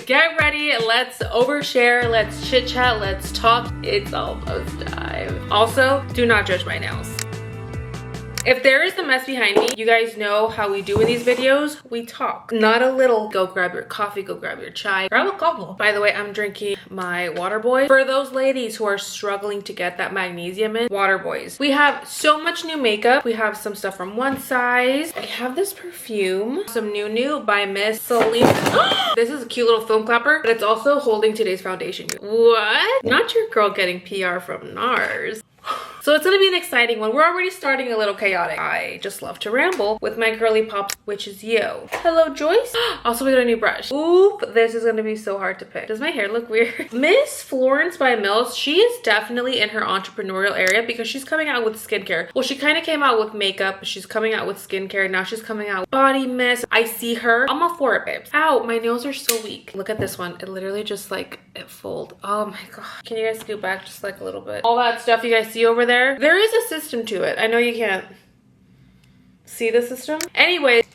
get ready. Let's overshare. Let's chit chat. Let's talk. It's almost time. Also, do not judge my nails. If there is a mess behind me, you guys know how we do in these videos. We talk. Not a little, go grab your coffee, go grab your chai, grab a couple. By the way, I'm drinking my water boy. For those ladies who are struggling to get that magnesium in, water boys. We have so much new makeup. We have some stuff from One Size. I have this perfume, some new by Miss Celine. This is a cute little foam clapper, but it's also holding today's foundation. What? Not your girl getting PR from NARS. So it's gonna be an exciting one. We're already starting a little chaotic. I just love to ramble with my girly pops, which is you. Hello, Joyce. Also, we got a new brush. Oop, this is gonna be so hard to pick. Does my hair look weird? Miss Florence by Mills, she is definitely in her entrepreneurial area because she's coming out with skincare. Well, she kind of came out with makeup. She's coming out with skincare. Now she's coming out with body mist. I see her. I'm all for it, babes. Ow, my nails are so weak. Look at this one. It literally just like, it fold. Oh my God. Can you guys scoot back just like a little bit? All that stuff you guys see over there. There is a system to it. I know you can't see the system. Anyways,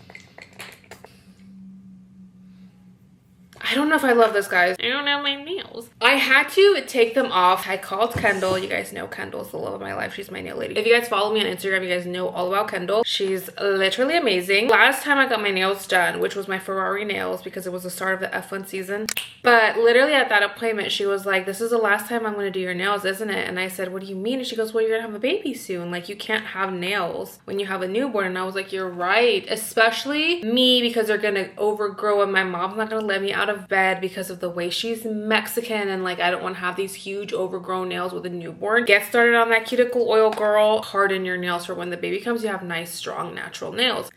I don't know if I love this, guys. I don't have my nails. I had to take them off. I called Kendall. You guys know Kendall's the love of my life. She's my nail lady. If you guys follow me on Instagram, you guys know all about Kendall. She's literally amazing. Last time I got my nails done, which was my Ferrari nails because it was the start of the F1 season. But literally at that appointment, she was like, this is the last time I'm going to do your nails, isn't it? And I said, what do you mean? And she goes, well, you're going to have a baby soon. Like, you can't have nails when you have a newborn. And I was like, you're right. Especially me, because they're going to overgrow and my mom's not going to let me out of bed because of the way she's Mexican, and like I don't want to have these huge overgrown nails with a newborn. Get started on that cuticle oil, girl. Harden your nails for when the baby comes. You have nice, strong, natural nails.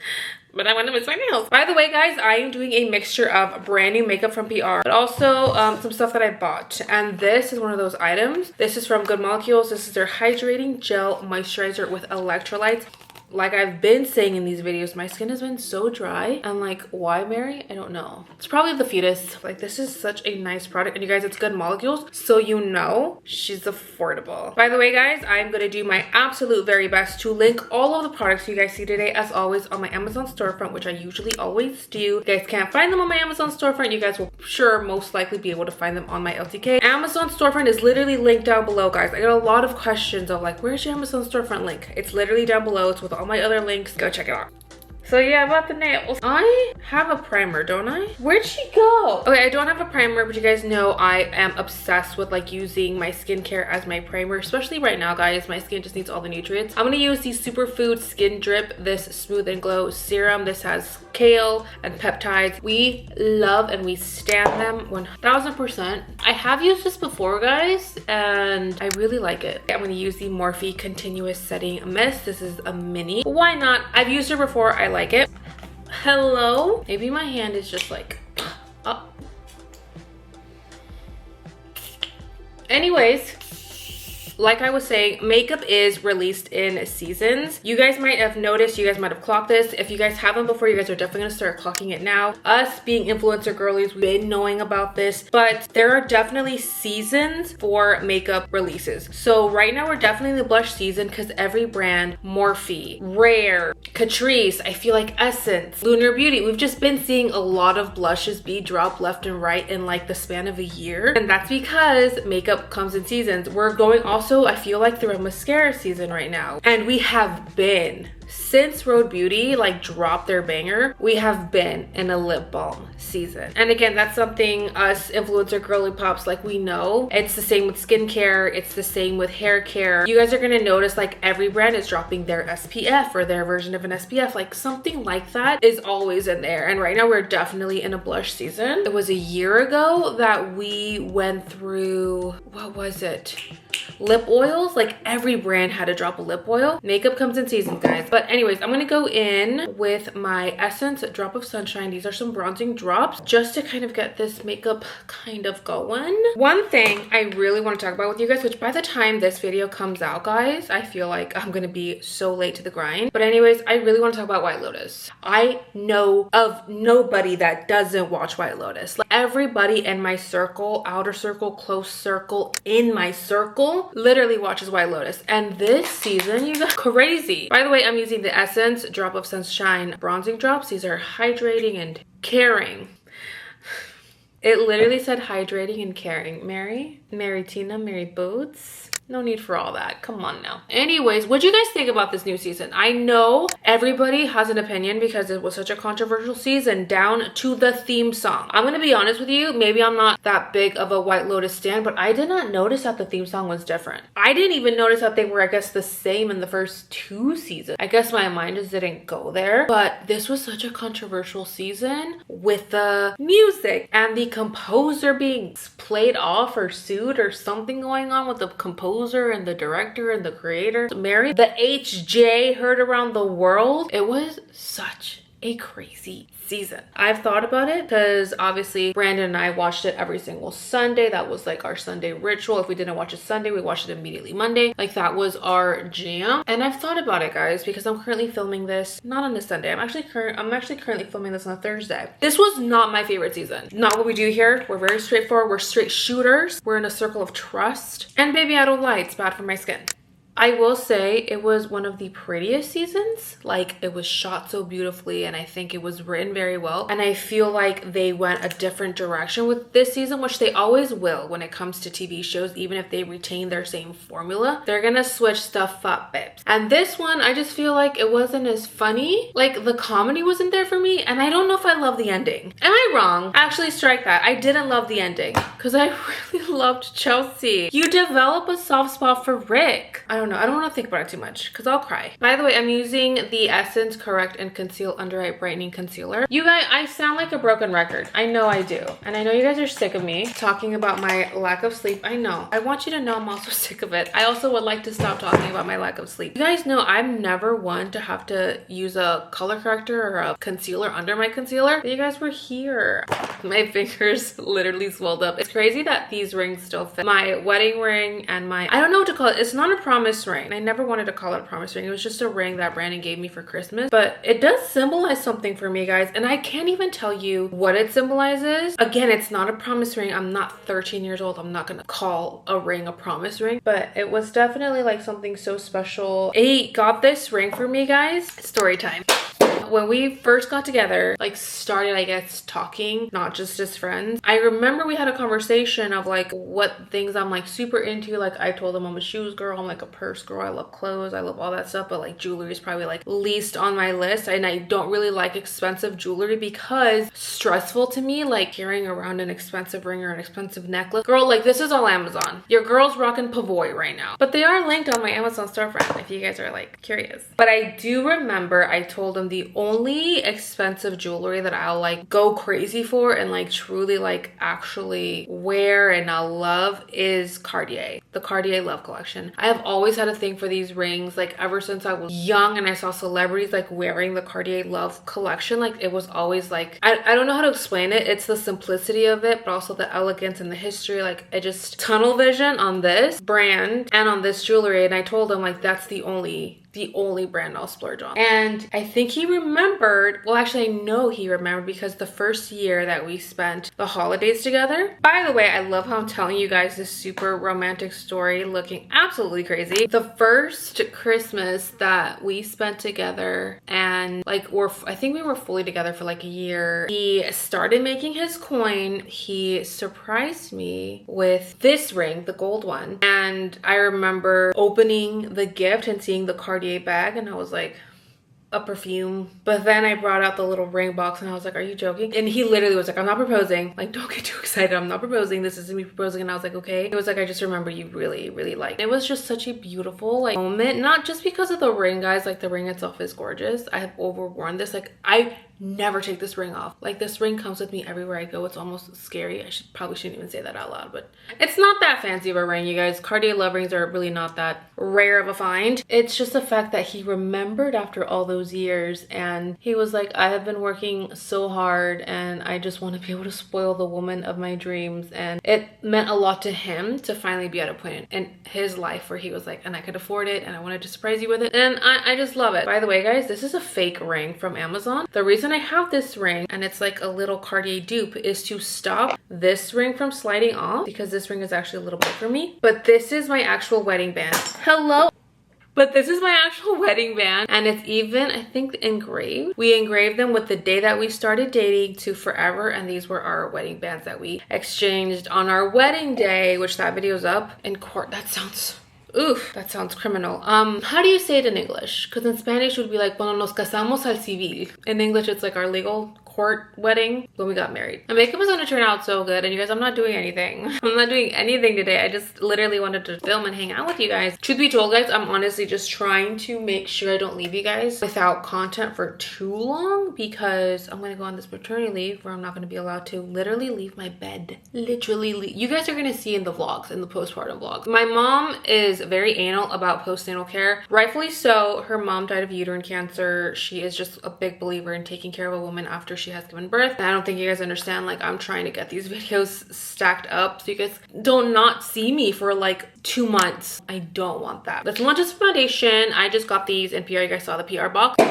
But I want to miss my nails. By the way, guys, I am doing a mixture of brand new makeup from PR, but also some stuff that I bought. And this is one of those items. This is from Good Molecules. This is their hydrating gel moisturizer with electrolytes. Like I've been saying in these videos, my skin has been so dry. And like, why, Mary? I don't know. It's probably the fetus. Like, this is such a nice product. And you guys, it's Good Molecules, so you know she's affordable. By the way, guys, I'm gonna do my absolute very best to link all of the products you guys see today, as always, on my Amazon storefront, which I usually always do. You guys can't find them on my Amazon storefront. You guys will most likely be able to find them on my LTK. Amazon storefront is literally linked down below, guys. I got a lot of questions of like, where's your Amazon storefront link? It's literally down below. It's with all my other links. Go check it out. So yeah, about the nails. I have a primer, don't I? Where'd she go? Okay, I don't have a primer, but you guys know I am obsessed with like using my skincare as my primer, especially right now, guys. My skin just needs all the nutrients. I'm gonna use the Superfood Skin Drip, this Smooth and Glow Serum. This has kale and peptides. We love and we stand them 1000%. I have used this before, guys, and I really like it. I'm gonna use the Morphe Continuous Setting Mist. This is a mini. Why not? I've used her before. I like it. Hello? Maybe my hand is just like up. Anyways, like I was saying, makeup is released in seasons. You guys might have noticed, you guys might have clocked this. If you guys haven't before, you guys are definitely gonna start clocking it now. Us being influencer girlies, we've been knowing about this, but there are definitely seasons for makeup releases. So right now we're definitely in the blush season because every brand, Morphe, Rare, Catrice, I feel like Essence, Lunar Beauty, we've just been seeing a lot of blushes be dropped left and right in like the span of a year. And that's because makeup comes in seasons. We're going also, I feel like, through a mascara season right now. And we have been, since Rhode Beauty like dropped their banger, we have been in a lip balm season. And again, that's something us influencer girly pops, like, we know. It's the same with skincare. It's the same with hair care. You guys are gonna notice like every brand is dropping their SPF or their version of an SPF. Like something like that is always in there. And right now we're definitely in a blush season. It was a year ago that we went through, what was it? Lip oils. Like every brand had to drop a lip oil. Makeup comes in seasons, guys. But anyways, I'm gonna go in with my Essence Drop of Sunshine. These are some bronzing drops just to kind of get this makeup kind of going. One thing I really want to talk about with you guys, which by the time this video comes out, guys, I feel like I'm gonna be so late to the grind. But anyways, I really want to talk about White Lotus. I know of nobody that doesn't watch White Lotus. Like everybody in my circle, outer circle, close circle, in my circle, literally watches White Lotus. And this season, you got crazy. By the way, I'm using the Essence Drop of Sunshine bronzing drops. These are hydrating and caring. It literally said hydrating and caring. Mary Tina, Mary Boots. No need for all that. Come on now. Anyways, what do you guys think about this new season? I know everybody has an opinion because it was such a controversial season down to the theme song. I'm going to be honest with you. Maybe I'm not that big of a White Lotus stan, but I did not notice that the theme song was different. I didn't even notice that they were, I guess, the same in the first 2 seasons. I guess my mind just didn't go there. But this was such a controversial season with the music and the composer being played off or sued or something going on with the composer and the director and the creator. Mary, the HJ heard around the world. It was such a crazy season. I've thought about it because obviously Brandon and I watched it every single Sunday. That was like our Sunday ritual. If we didn't watch it Sunday, we watched it immediately Monday. Like that was our jam. And I've thought about it, guys, because I'm currently filming this not on a Sunday. I'm actually currently filming this on a Thursday. This was not my favorite season. Not what we do here. We're very straightforward. We're straight shooters. We're in a circle of trust. And baby, I don't lie. It's bad for my skin. I will say it was one of the prettiest seasons. Like, it was shot so beautifully and I think it was written very well. And I feel like they went a different direction with this season, which they always will when it comes to TV shows. Even if they retain their same formula, they're gonna switch stuff up, babes. And this one, I just feel like it wasn't as funny. Like, the comedy wasn't there for me, and I don't know if I love the ending. Am I wrong? Actually, strike that. I didn't love the ending because I really loved Chelsea. You develop a soft spot for Rick. I don't want to think about it too much because I'll cry. By the way, I'm using the Essence Correct and Conceal Under Eye Brightening Concealer. You guys, I sound like a broken record. I know I do. And I know you guys are sick of me talking about my lack of sleep. I know. I want you to know I'm also sick of it. I also would like to stop talking about my lack of sleep. You guys know I'm never one to have to use a color corrector or a concealer under my concealer. But you guys were here. My fingers literally swelled up. It's crazy that these rings still fit. My wedding ring and my, I don't know what to call it. It's not a promise ring. I never wanted to call it a promise ring. It was just a ring that Brandon gave me for Christmas, but it does symbolize something for me, guys, and I can't even tell you what it symbolizes. Again, it's not a promise ring. I'm not 13 years old. I'm not gonna call a ring a promise ring, but it was definitely like something so special. He got this ring for me, guys. Story time. When we first got together, like started, I guess, talking, not just as friends, I remember we had a conversation of like what things I'm like super into. Like I told him I'm a shoes girl, I'm like a purse girl, I love clothes, I love all that stuff, but like jewelry is probably like least on my list. And I don't really like expensive jewelry because stressful to me, like carrying around an expensive ring or an expensive necklace. Girl, like this is all Amazon. Your girl's rocking Pavoy right now. But they are linked on my Amazon storefront if you guys are like curious. But I do remember I told him the only expensive jewelry that I'll like go crazy for and like truly like actually wear and I'll love is Cartier, the Cartier Love Collection. I have always had a thing for these rings, like ever since I was young and I saw celebrities like wearing the Cartier Love Collection. Like it was always like, I don't know how to explain it. It's the simplicity of it, but also the elegance and the history. Like I just tunnel vision on this brand and on this jewelry. And I told him like that's the only brand I'll splurge on. And I think he remembered, well actually I know he remembered because the first year that we spent the holidays together. By the way, I love how I'm telling you guys this super romantic story looking absolutely crazy. The first Christmas that we spent together and like I think we were fully together for like a year, he started making his coin. He surprised me with this ring, the gold one. And I remember opening the gift and seeing the Cartier bag and I was like, a perfume. But then I brought out the little ring box and I was like, are you joking? And he literally was like, I'm not proposing. Like, don't get too excited. I'm not proposing. This isn't me proposing. And I was like, okay. It was like, I just remember you really, really liked it. It was just such a beautiful like moment. Not just because of the ring, guys. Like the ring itself is gorgeous. I have overworn this. Like I never take this ring off. Like this ring comes with me everywhere I go. It's almost scary. I probably shouldn't even say that out loud, but it's not that fancy of a ring, you guys. Cartier love rings are really not that rare of a find. It's just the fact that he remembered after all those years and he was like, I have been working so hard and I just want to be able to spoil the woman of my dreams. And it meant a lot to him to finally be at a point in his life where he was like, and I could afford it and I wanted to surprise you with it. And I just love it. By the way, guys, this is a fake ring from Amazon. The reason I have this ring and it's like a little Cartier dupe is to stop this ring from sliding off because this ring is actually a little big for me. But this is my actual wedding band. Hello. But this is my actual wedding band, and it's even, I think, engraved. We engraved them with the day that we started dating to forever, and these were our wedding bands that we exchanged on our wedding day, which that video's up in court. That sounds... Oof, that sounds criminal. How do you say it in English? Because in Spanish it would be like, bueno, nos casamos al civil. In English, it's like our legal court wedding when we got married. The makeup is gonna turn out so good, and you guys, I'm not doing anything. I'm not doing anything today. I just literally wanted to film and hang out with you guys. Truth be told, guys, I'm honestly just trying to make sure I don't leave you guys without content for too long, because I'm gonna go on this maternity leave where I'm not gonna be allowed to literally leave my bed. Literally leave. You guys are gonna see in the vlogs, in the postpartum vlogs. My mom is very anal about postnatal care. Rightfully so. Her mom died of uterine cancer. She is just a big believer in taking care of a woman after she has given birth. And I don't think you guys understand, like, I'm trying to get these videos stacked up so you guys don't not see me for like 2 months. I don't want that. Let's launch this foundation. I just got these in PR. You guys saw the PR box.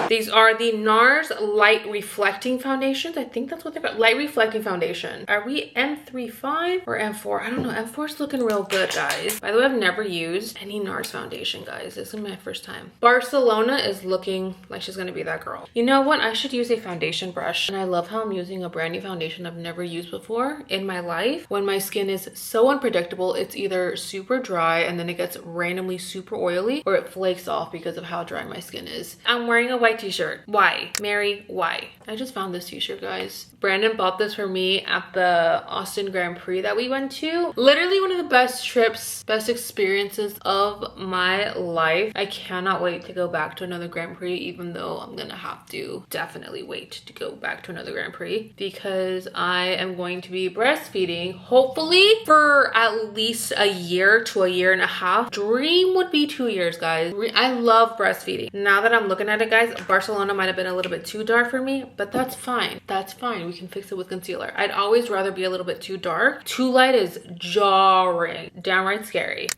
These are the NARS Light Reflecting Foundations. I think that's what they're called. Light Reflecting Foundation. Are we M35 or M4? I don't know. M4's looking real good, guys. By the way, I've never used any NARS foundation, guys. This is my first time. Barcelona is looking like she's gonna be that girl. You know what? I should use a foundation brush. And I love how I'm using a brand new foundation I've never used before in my life. When my skin is so unpredictable, it's either super dry and then it gets randomly super oily, or it flakes off because of how dry my skin is. I'm wearing a white t-shirt. Why? Mary, why? I just found this t-shirt, guys. Brandon bought this for me at the Austin Grand Prix that we went to. Literally one of the best trips, best experiences of my life. I cannot wait to go back to another Grand Prix, even though I'm gonna have to definitely wait to go back to another Grand Prix, because I am going to be breastfeeding, hopefully for at least a year to a year and a half. Dream would be 2 years, guys. I love breastfeeding. Now that I'm looking at it, guys, Barcelona might have been a little bit too dark for me, but that's fine. That's fine. We can fix it with concealer. I'd always rather be a little bit too dark. Too light is jarring, downright scary.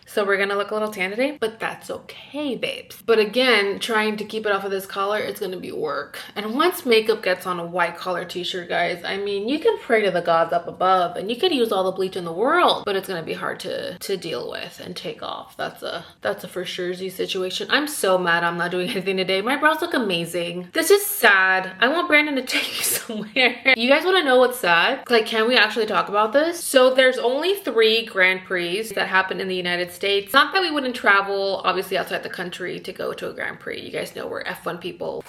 So we're gonna look a little tan today, but that's okay, babes. But again, trying to keep it off of this collar, it's gonna be work. And once makeup gets on a white collar t-shirt, guys, I mean, you can pray to the gods up above and you could use all the bleach in the world, but it's gonna be hard to deal with and take off. That's a for suresy situation. I'm so mad I'm not doing anything today. My brows look amazing. This is sad. I want Brandon to take me somewhere. You guys wanna know what's sad? Like, can we actually talk about this? So there's only 3 Grand Prix that happen in the United States. Not that we wouldn't travel, obviously, outside the country to go to a Grand Prix. You guys know we're F1 people.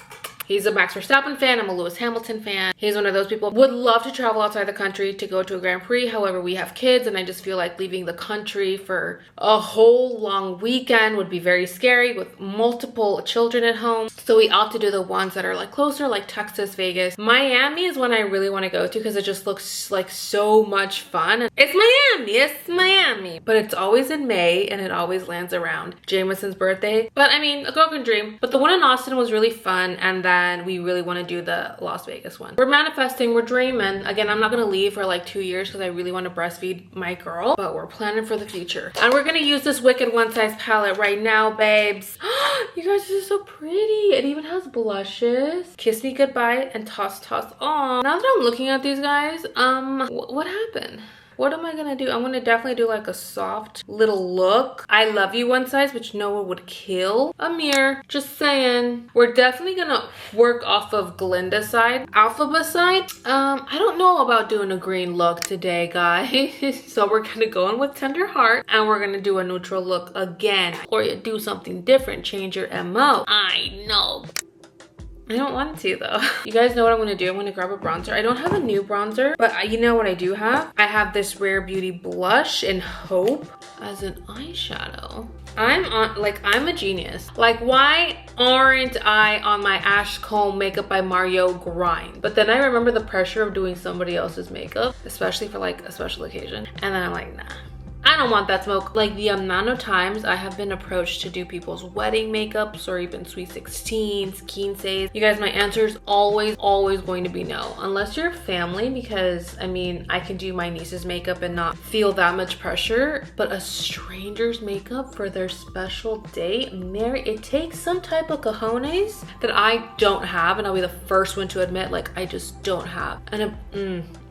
He's a Max Verstappen fan. I'm a Lewis Hamilton fan. He's one of those people. Would love to travel outside the country to go to a Grand Prix. However, we have kids and I just feel like leaving the country for a whole long weekend would be very scary with multiple children at home. So we opt to do the ones that are like closer, like Texas, Vegas. Miami is one I really want to go to because it just looks like so much fun. It's Miami. It's Miami. But it's always in May and it always lands around Jameson's birthday. But I mean, a girl can dream. But the one in Austin was really fun, and that we really want to do the Las Vegas one. We're manifesting, we're dreaming. Again, I'm not gonna leave for like 2 years because I really want to breastfeed my girl, but we're planning for the future. And we're gonna use this Wicked One Size palette right now, babes. You guys, this is so pretty. It even has blushes. Kiss Me Goodbye and Toss Toss. Aw. Now that I'm looking at these, guys, what happened? What am I gonna do? I'm gonna definitely do like a soft little look. I Love You One Size, which no one would kill a mirror. Just saying. We're definitely gonna work off of Glinda's side. Alphaba's side, I don't know about doing a green look today, guys. So we're gonna go in with Tender Heart and we're gonna do a neutral look again. Or you do something different, change your MO. I know. I don't want to though. You guys know what I'm gonna do? I'm gonna grab a bronzer. I don't have a new bronzer, but you know what I do have? I have this Rare Beauty blush in Hope as an eyeshadow. I'm a genius. Like, why aren't I on my Ash Comb Makeup by Mario grind? But then I remember the pressure of doing somebody else's makeup, especially for like a special occasion. And then I'm like, nah. I don't want that smoke. Like, the amount of times I have been approached to do people's wedding makeups or even sweet 16s, quinces. You guys, my answer is always going to be no. Unless you're family, because I mean, I can do my niece's makeup and not feel that much pressure. But a stranger's makeup for their special day, Mary, it takes some type of cojones that I don't have. And I'll be the first one to admit, like, I just don't have. And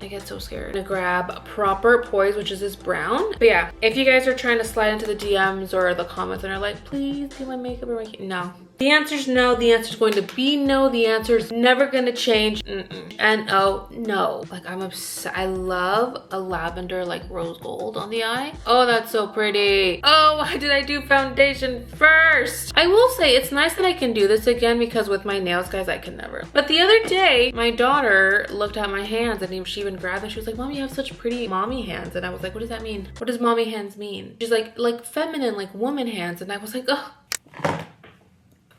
I get so scared. I'm gonna grab Proper Poise, which is this brown. But yeah, yeah, if you guys are trying to slide into the DMs or the comments and are like, please do my makeup or no. The answer's no. The answer's going to be no. The answer's never going to change. N-O, no. Like, I'm obsessed. I love a lavender, like, rose gold on the eye. Oh, that's so pretty. Oh, why did I do foundation first? I will say, it's nice that I can do this again because with my nails, guys, I can never. But the other day, my daughter looked at my hands and she even grabbed them. She was like, Mom, you have such pretty mommy hands. And I was like, what does that mean? What does mommy hands mean? She's like feminine, like woman hands. And I was like, oh.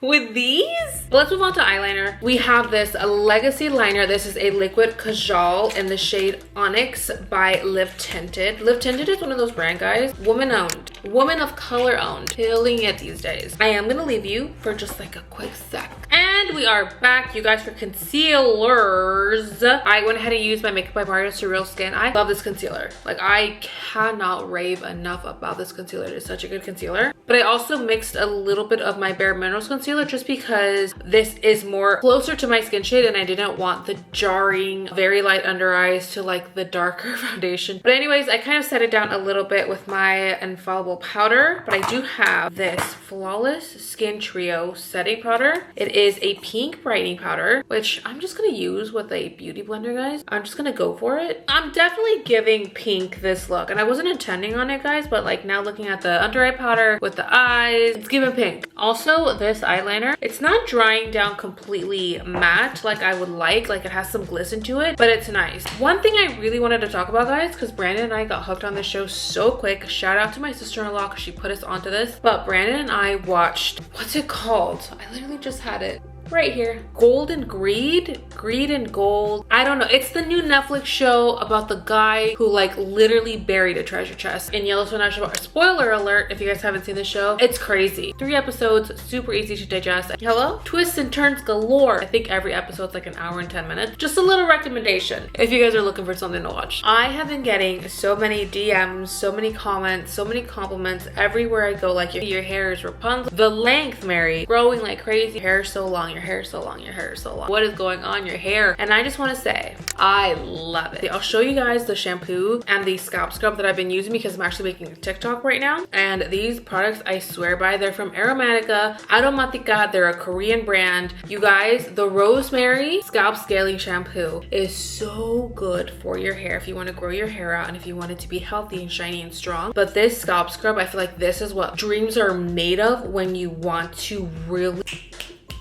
With these? Let's move on to eyeliner. We have this Legacy liner. This is a liquid kajal in the shade Onyx by Live Tinted. Live Tinted is one of those brand, guys. Woman owned. Woman of color owned. Killing it these days. I am gonna leave you for just like a quick sec. And we are back, you guys, for concealers. I went ahead and used my Makeup by Mario Surreal Skin. I love this concealer. Like, I cannot rave enough about this concealer. It is such a good concealer. But I also mixed a little bit of my Bare Minerals concealer just because this is more closer to my skin shade and I didn't want the jarring, very light under eyes to like the darker foundation. But anyways, I kind of set it down a little bit with my Infallible powder, but I do have this Flawless Skin Trio setting powder. It is a pink brightening powder, which I'm just gonna use with a beauty blender, guys. I'm just gonna go for it. I'm definitely giving pink this look, and I wasn't intending on it, guys, but like now looking at the under eye powder with the eyes, it's giving pink. Also, this eyeliner, it's not drying down completely matte like I would like it has some glisten to it, but it's nice. One thing I really wanted to talk about, guys, because Brandon and I got hooked on this show so quick. Shout out to my sister-in-law because she put us onto this. But Brandon and I watched, what's it called? I literally just had it right here. Gold and Greed? Greed and Gold. I don't know. It's the new Netflix show about the guy who like literally buried a treasure chest in Yellowstone National Park. Spoiler alert if you guys haven't seen the show. It's crazy. 3 episodes, super easy to digest. Hello? Twists and turns galore. I think every episode's like an hour and 10 minutes. Just a little recommendation if you guys are looking for something to watch. I have been getting so many DMs, so many comments, so many compliments everywhere I go. Like, your hair is Rapunzel. The length, Mary, growing like crazy. Your hair is so long. Your hair is so long. Your hair is so long. What is going on your hair? And I just want to say, I love it. I'll show you guys the shampoo and the scalp scrub that I've been using because I'm actually making a TikTok right now. And these products, I swear by, they're from Aromatica. They're a Korean brand. You guys, the Rosemary Scalp Scaling Shampoo is so good for your hair if you want to grow your hair out and if you want it to be healthy and shiny and strong. But this scalp scrub, I feel like this is what dreams are made of when you want to really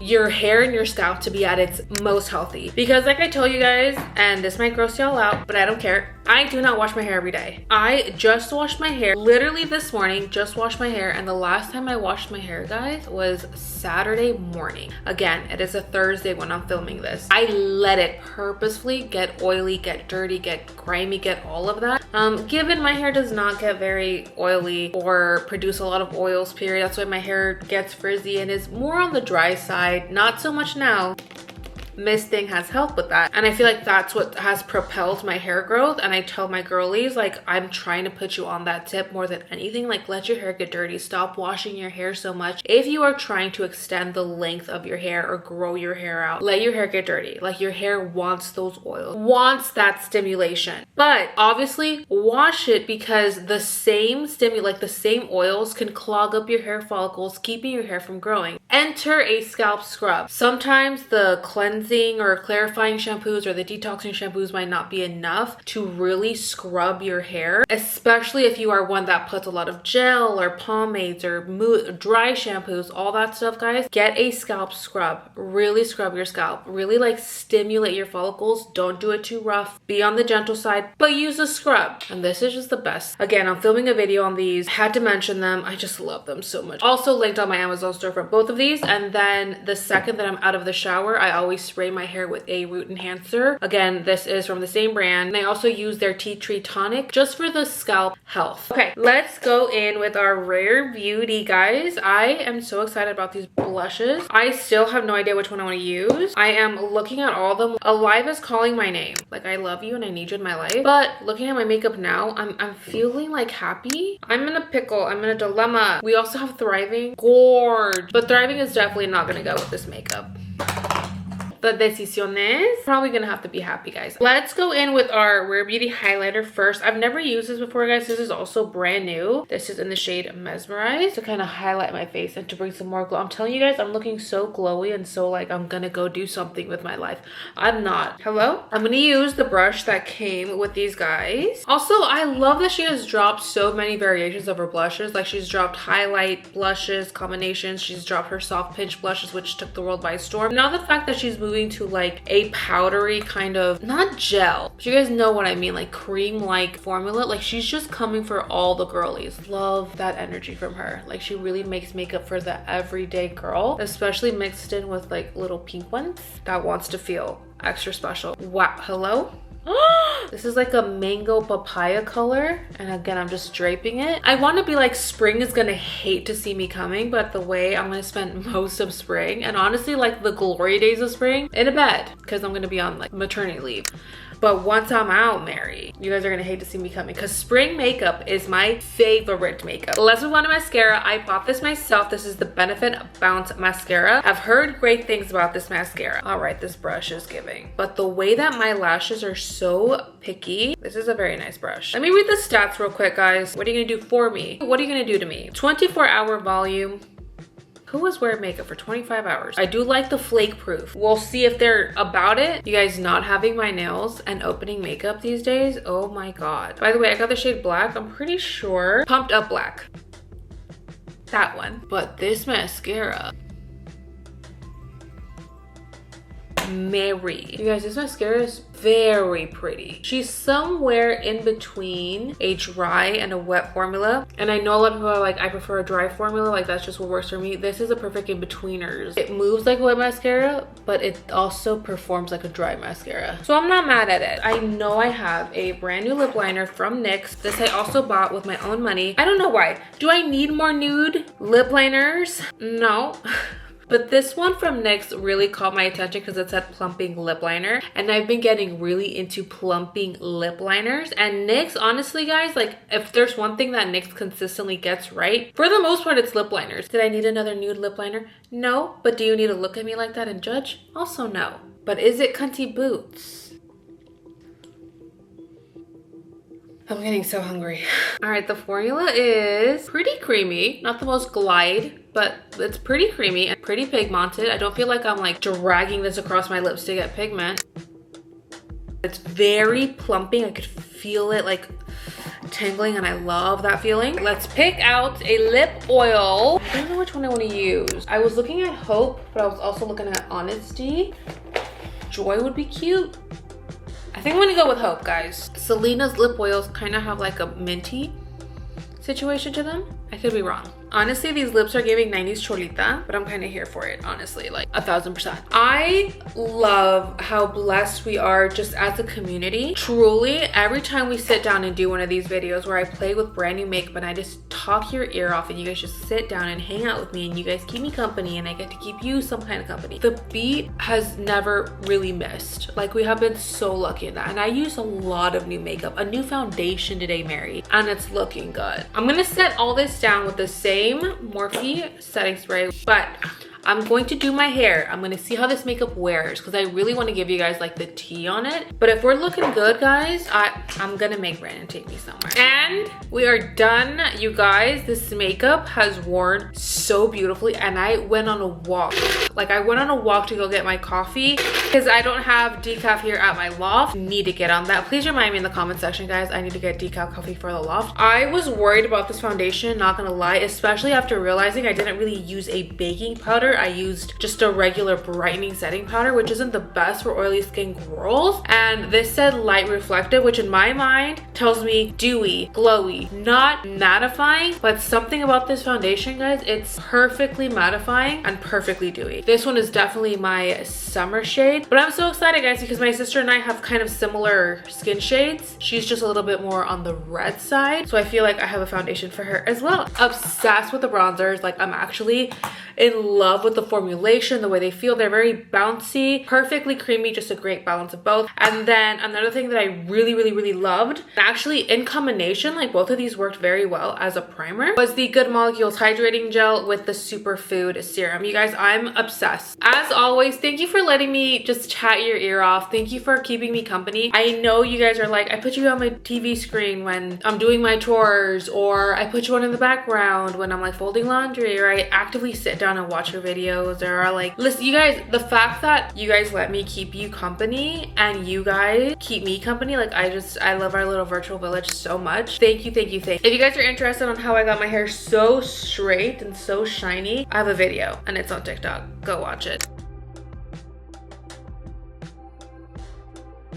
your hair and your scalp to be at its most healthy. Because like I told you guys, and this might gross y'all out, but I don't care, I do not wash my hair every day. I just washed my hair literally this morning, just washed my hair, and the last time I washed my hair, guys, was Saturday morning. Again, it is a Thursday when I'm filming this. I let it purposefully get oily, get dirty, get grimy, get all of that. Given my hair does not get very oily or produce a lot of oils, period, that's why my hair gets frizzy and is more on the dry side. Not so much now. Misting has helped with that, and I feel like that's what has propelled my hair growth. And I tell my girlies, like, I'm trying to put you on that tip more than anything. Like, let your hair get dirty. Stop washing your hair so much. If you are trying to extend the length of your hair or grow your hair out, let your hair get dirty. Like, your hair wants those oils, wants that stimulation. But obviously wash it because the same the same oils can clog up your hair follicles, keeping your hair from growing. Enter a scalp scrub. Sometimes the cleansing or clarifying shampoos or the detoxing shampoos might not be enough to really scrub your hair, especially if you are one that puts a lot of gel or pomades or dry shampoos, all that stuff, guys. Get a scalp scrub. Really scrub your scalp. Really like stimulate your follicles. Don't do it too rough. Be on the gentle side, but use a scrub. And this is just the best. Again, I'm filming a video on these. Had to mention them. I just love them so much. Also linked on my Amazon store for both of these. And then the second that I'm out of the shower, I always spray my hair with a root enhancer. Again, this is from the same brand. And I also use their tea tree tonic just for the scalp health. Okay, let's go in with our Rare Beauty, guys. I am so excited about these blushes. I still have no idea which one I want to use. I am looking at all of them. Alive is calling my name. Like, I love you and I need you in my life. But looking at my makeup now, I'm feeling like happy. I'm in a pickle. I'm in a dilemma. We also have Thriving. Gorge. But Thriving is definitely not going to go with this makeup. the decisiones. Probably gonna have to be happy, guys. Let's go in with our Rare Beauty highlighter first. I've never used this before, guys. This is also brand new. This is in the shade Mesmerize to kind of highlight my face and to bring some more glow. I'm telling you guys, I'm looking so glowy and so like I'm gonna go do something with my life. I'm not. Hello? I'm gonna use the brush that came with these guys. Also, I love that she has dropped so many variations of her blushes. Like she's dropped highlight blushes, combinations. She's dropped her soft pinch blushes, which took the world by storm. Now the fact that she's moving to like a powdery kind of, not gel, but you guys know what I mean, like cream-like formula. Like she's just coming for all the girlies. Love that energy from her. Like she really makes makeup for the everyday girl, especially mixed in with like little pink ones that wants to feel extra special. Wow, hello? This is like a mango papaya color, and again I'm just draping it. I want to be like spring is gonna hate to see me coming, but the way I'm gonna spend most of spring, and honestly like the glory days of spring, in a bed, because I'm gonna be on like maternity leave. But once I'm out, Mary, you guys are gonna hate to see me coming, because spring makeup is my favorite makeup. Let's move on to mascara. I bought this myself. This is the Benefit Bounce Mascara. I've heard great things about this mascara. All right, this brush is giving. But the way that my lashes are so picky, this is a very nice brush. Let me read the stats real quick, guys. What are you gonna do for me? What are you gonna do to me? 24-hour volume. Who was wearing makeup for 25 hours? I do like the flake proof. We'll see if they're about it. You guys, not having my nails and opening makeup these days, oh my god. By the way, I got the shade black. I'm pretty sure Pumped Up Black, that one. But this mascara, Mary, you guys, this mascara is very pretty. She's somewhere in between a dry and a wet formula, and I know a lot of people are like, I prefer a dry formula, like that's just what works for me. This is a perfect in-betweeners. It moves like a wet mascara, but it also performs like a dry mascara, so I'm not mad at it. I know I have a brand new lip liner from NYX. This I also bought with my own money. I don't know why. Do I need more nude lip liners? No. But this one from NYX really caught my attention because it said plumping lip liner, and I've been getting really into plumping lip liners. And NYX, honestly guys, like if there's one thing that NYX consistently gets right, for the most part it's lip liners. Did I need another nude lip liner? No. But do you need to look at me like that and judge? Also no. But is it cunty boots? I'm getting so hungry. All right, the formula is pretty creamy, not the most glide, but it's pretty creamy and pretty pigmented. I don't feel like I'm like dragging this across my lips to get pigment. It's very plumping. I could feel it like tingling, and I love that feeling. Let's pick out a lip oil. I don't know which one I want to use. I was looking at Hope, but I was also looking at Honesty. Joy would be cute. I think I'm gonna go with Hope, guys. Selena's lip oils kind of have like a minty situation to them. I could be wrong. Honestly, these lips are giving 90s Cholita, but I'm kind of here for it, honestly, like 1000%. I love how blessed we are just as a community. Truly, every time we sit down and do one of these videos where I play with brand new makeup and I just talk your ear off and you guys just sit down and hang out with me and you guys keep me company and I get to keep you some kind of company. The beat has never really missed. Like, we have been so lucky in that. And I use a lot of new makeup, a new foundation today, Mary, and it's looking good. I'm gonna set all this down with the same Morphe setting spray, but I'm going to do my hair. I'm gonna see how this makeup wears because I really want to give you guys like the tea on it. But if we're looking good, guys, I'm gonna make Brandon take me somewhere. And we are done, you guys. This makeup has worn so beautifully, and I went on a walk. Like, I went on a walk to go get my coffee because I don't have decaf here at my loft. Need to get on that. Please remind me in the comment section, guys. I need to get decaf coffee for the loft. I was worried about this foundation, not gonna lie, especially after realizing I didn't really use a baking powder. I used just a regular brightening setting powder, which isn't the best for oily skin girls. And this said light reflective, which in my mind tells me dewy, glowy, not mattifying. But something about this foundation, guys, it's perfectly mattifying and perfectly dewy. This one is definitely my summer shade. But I'm so excited, guys, because my sister and I have kind of similar skin shades. She's just a little bit more on the red side, so I feel like I have a foundation for her as well. Obsessed with the bronzers. Like, I'm actually in love with the formulation, the way they feel. They're very bouncy, perfectly creamy, just a great balance of both. And then another thing that I really loved, actually in combination, like both of these worked very well as a primer, was the Good Molecules Hydrating Gel with the Superfood Serum. You guys, I'm obsessed. As always, thank you for letting me just chat your ear off. Thank you for keeping me company. I know you guys are like, I put you on my TV screen when I'm doing my chores, or I put you on in the background when I'm like folding laundry, or I actively sit down and watch your videos, or like, listen, you guys, the fact that you guys let me keep you company and you guys keep me company, like I love our little virtual village so much. Thank you. If you guys are interested on how I got my hair so straight and so shiny, I have a video and it's on TikTok. Go watch it.